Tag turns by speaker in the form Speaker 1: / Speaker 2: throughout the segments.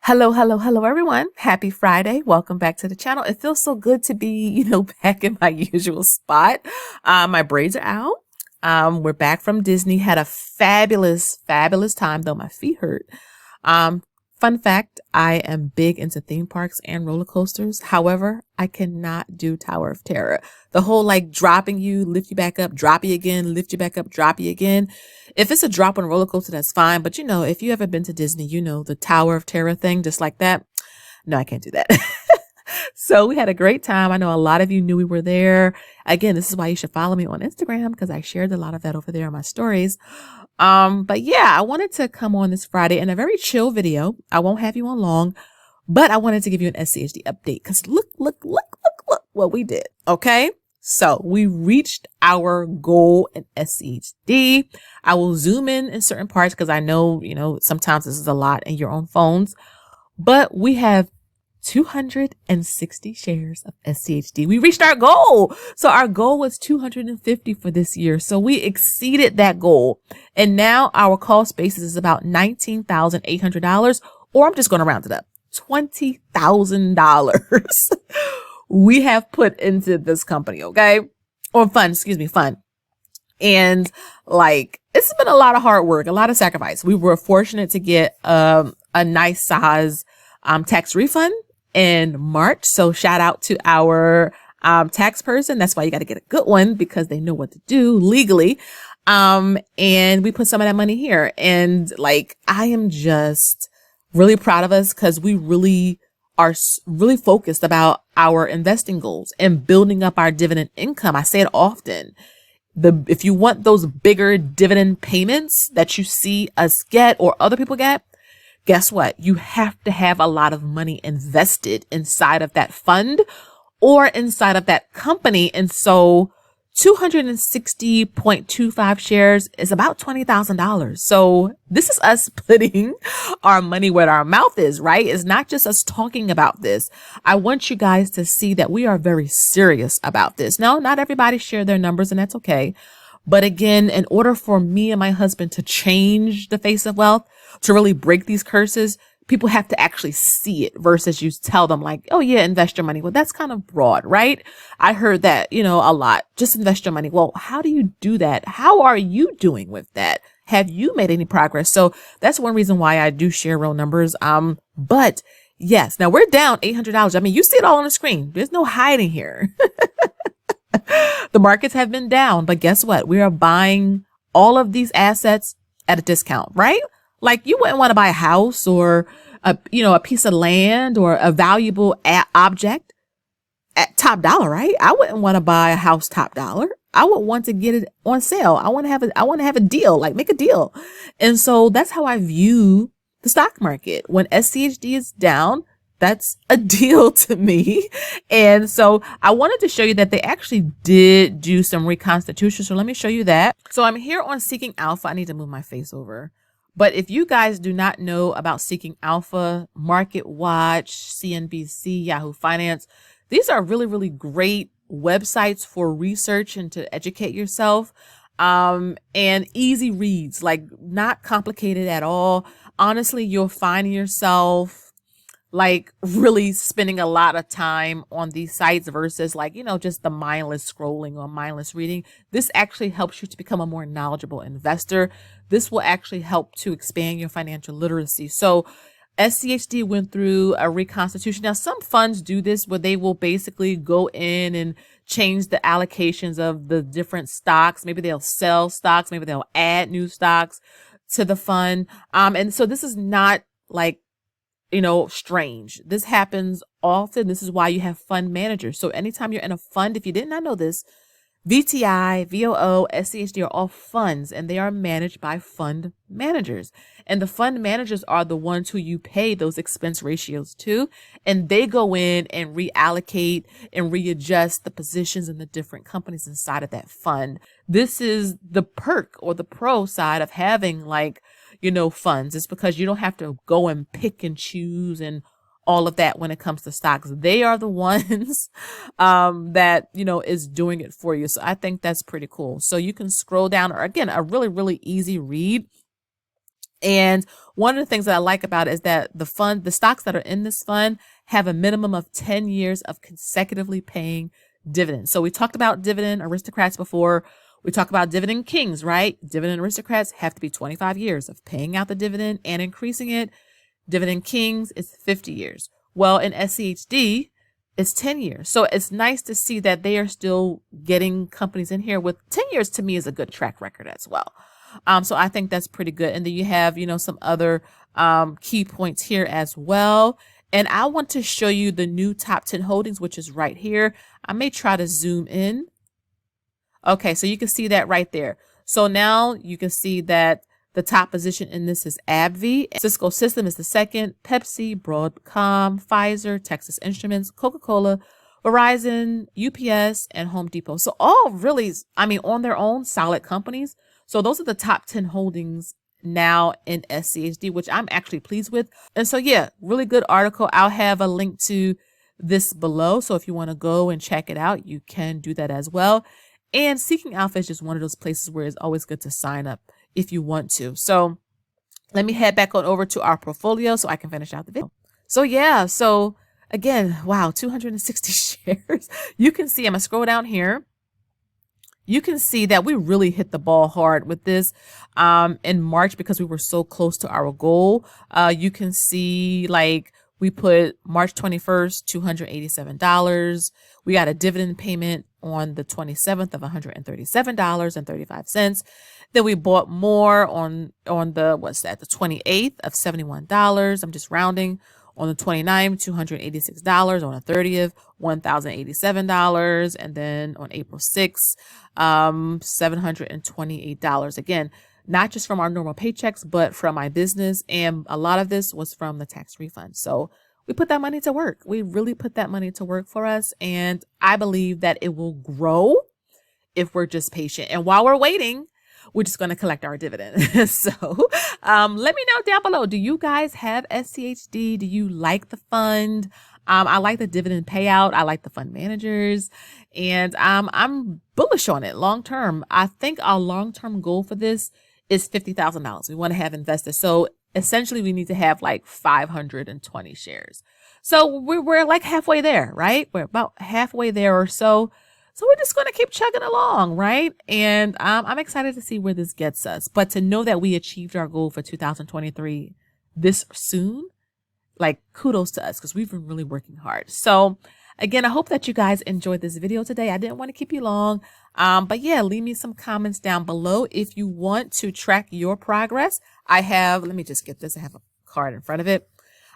Speaker 1: Hello, hello, hello, everyone. Happy Friday. Welcome back to the channel. It feels so good to be, back in my usual spot. My braids are out. We're back from Disney. Had a fabulous, fabulous time, though my feet hurt. Fun fact, I am big into theme parks and roller coasters. However, I cannot do Tower of Terror. The whole dropping you, lift you back up, drop you again, lift you back up, drop you again. If it's a drop on a roller coaster, that's fine. But if you ever been to Disney, the Tower of Terror thing, just like that. No, I can't do that. So we had a great time. I know a lot of you knew we were there. Again, this is why you should follow me on Instagram, because I shared a lot of that over there in my stories. But yeah, I wanted to come on this Friday in a very chill video. I won't have you on long, but I wanted to give you an SCHD update because look what we did. Okay. So we reached our goal in SCHD. I will zoom in certain parts because I know, sometimes this is a lot in your own phones, but we have 260 shares of SCHD. We reached our goal. So our goal was 250 for this year. So we exceeded that goal. And now our cost basis is about $19,800, or I'm just going to round it up, $20,000 we have put into this company. Okay. Or fund. And it's been a lot of hard work, a lot of sacrifice. We were fortunate to get a nice size tax refund in March. So shout out to our tax person. That's why you got to get a good one, because they know what to do legally. And we put some of that money here. And I am just really proud of us, because we really are really focused about our investing goals and building up our dividend income. I say it often. If you want those bigger dividend payments that you see us get or other people get, guess what? You have to have a lot of money invested inside of that fund or inside of that company. And so 260.25 shares is about $20,000. So this is us putting our money where our mouth is, right? It's not just us talking about this. I want you guys to see that we are very serious about this. Now, not everybody share their numbers, and that's okay. But again, in order for me and my husband to change the face of wealth, to really break these curses, people have to actually see it versus you tell them oh yeah, invest your money. Well, that's kind of broad, right? I heard that, a lot. Just invest your money. Well, how do you do that? How are you doing with that? Have you made any progress? So that's one reason why I do share real numbers. But yes, now we're down $800. I mean, you see it all on the screen. There's no hiding here. The markets have been down, but guess what? We are buying all of these assets at a discount, right? You wouldn't want to buy a house or a piece of land or a valuable object at top dollar, right? I wouldn't want to buy a house top dollar. I would want to get it on sale. I want to have a deal, make a deal. And so that's how I view the stock market. When SCHD is down, that's a deal to me. And so I wanted to show you that they actually did do some reconstitution. So let me show you that. So I'm here on Seeking Alpha. I need to move my face over. But if you guys do not know about Seeking Alpha, Market Watch, CNBC, Yahoo Finance, these are really, really great websites for research and to educate yourself. And easy reads, not complicated at all. Honestly, you'll find yourself really spending a lot of time on these sites versus just the mindless scrolling or mindless reading. This actually helps you to become a more knowledgeable investor. This will actually help to expand your financial literacy. So SCHD went through a reconstitution. Now, some funds do this where they will basically go in and change the allocations of the different stocks. Maybe they'll sell stocks. Maybe they'll add new stocks to the fund. And so this is not strange. This happens often. This is why you have fund managers. So anytime you're in a fund, if you did not know this, VTI, VOO, SCHD are all funds, and they are managed by fund managers. And the fund managers are the ones who you pay those expense ratios to, and they go in and reallocate and readjust the positions in the different companies inside of that fund. This is the perk or the pro side of having funds. It's because you don't have to go and pick and choose and all of that when it comes to stocks. They are the ones that, is doing it for you. So I think that's pretty cool. So you can scroll down, or again, a really, really easy read. And one of the things that I like about it is that the stocks that are in this fund have a minimum of 10 years of consecutively paying dividends. So we talked about dividend aristocrats before. We talk about dividend kings, right? Dividend aristocrats have to be 25 years of paying out the dividend and increasing it. Dividend kings is 50 years. Well, in SCHD, it's 10 years. So it's nice to see that they are still getting companies in here with 10 years. To me is a good track record as well. So I think that's pretty good. And then you have, some other key points here as well. And I want to show you the new top 10 holdings, which is right here. I may try to zoom in. Okay, so you can see that right there. So now you can see that the top position in this is AbbVie. Cisco System is the second. Pepsi, Broadcom, Pfizer, Texas Instruments, Coca-Cola, Verizon, UPS, and Home Depot. So all really, on their own, solid companies. So those are the top 10 holdings now in SCHD, which I'm actually pleased with. And so, yeah, really good article. I'll have a link to this below. So if you want to go and check it out, you can do that as well. And Seeking Alpha is just one of those places where it's always good to sign up if you want to. So let me head back on over to our portfolio so I can finish out the video. So yeah, so again, wow, 260 shares. You can see, I'm gonna scroll down here. You can see that we really hit the ball hard with this in March because we were so close to our goal. You can see like we put March 21st, $287. We got a dividend payment on the 27th of $137.35. Then we bought more on the, the 28th of $71. I'm just rounding. On the 29th, $286. On the 30th, $1,087. And then on April 6th, $728. Again, not just from our normal paychecks, but from my business. And a lot of this was from the tax refund. So we put that money to work. We really put that money to work for us. And I believe that it will grow if we're just patient. And while we're waiting, we're just going to collect our dividend. So let me know down below. Do you guys have SCHD? Do you like the fund? I like the dividend payout. I like the fund managers. And I'm bullish on it long term. I think our long-term goal for this is $50,000. We want to have investors. So essentially, we need to have like 520 shares. So we're like halfway there, right? We're about halfway there or so. So we're just going to keep chugging along, right? And I'm excited to see where this gets us. But to know that we achieved our goal for 2023 this soon, like kudos to us because we've been really working hard. So again, I hope that you guys enjoyed this video today. I didn't want to keep you long. But yeah, leave me some comments down below if you want to track your progress. Let me just get this. I have a card in front of it.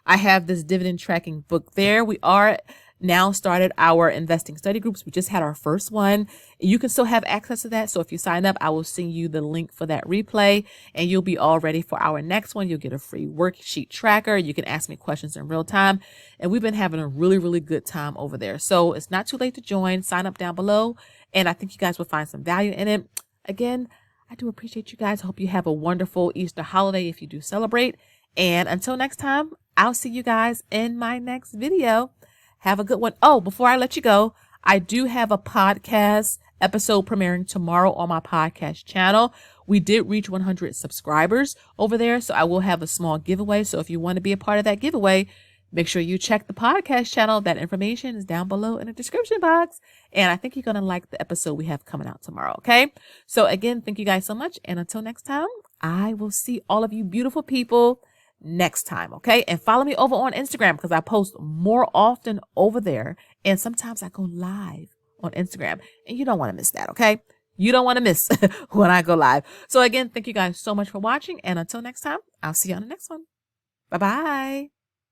Speaker 1: I have this dividend tracking book there. We are now started our investing study groups. We just had our first one. You can still have access to that. So if you sign up, I will send you the link for that replay and you'll be all ready for our next one. You'll get a free worksheet tracker. You can ask me questions in real time. And we've been having a really, really good time over there. So it's not too late to join. Sign up down below. And I think you guys will find some value in it. Again, I do appreciate you guys. I hope you have a wonderful Easter holiday if you do celebrate. And until next time, I'll see you guys in my next video. Have a good one. Oh, before I let you go, I do have a podcast episode premiering tomorrow on my podcast channel. We did reach 100 subscribers over there, so I will have a small giveaway. So if you want to be a part of that giveaway, make sure you check the podcast channel. That information is down below in the description box. And I think you're going to like the episode we have coming out tomorrow. Okay. So again, thank you guys so much. And until next time, I will see all of you beautiful people next time. Okay. And follow me over on Instagram because I post more often over there. And sometimes I go live on Instagram and you don't want to miss that. Okay. You don't want to miss when I go live. So again, thank you guys so much for watching. And until next time, I'll see you on the next one. Bye-bye.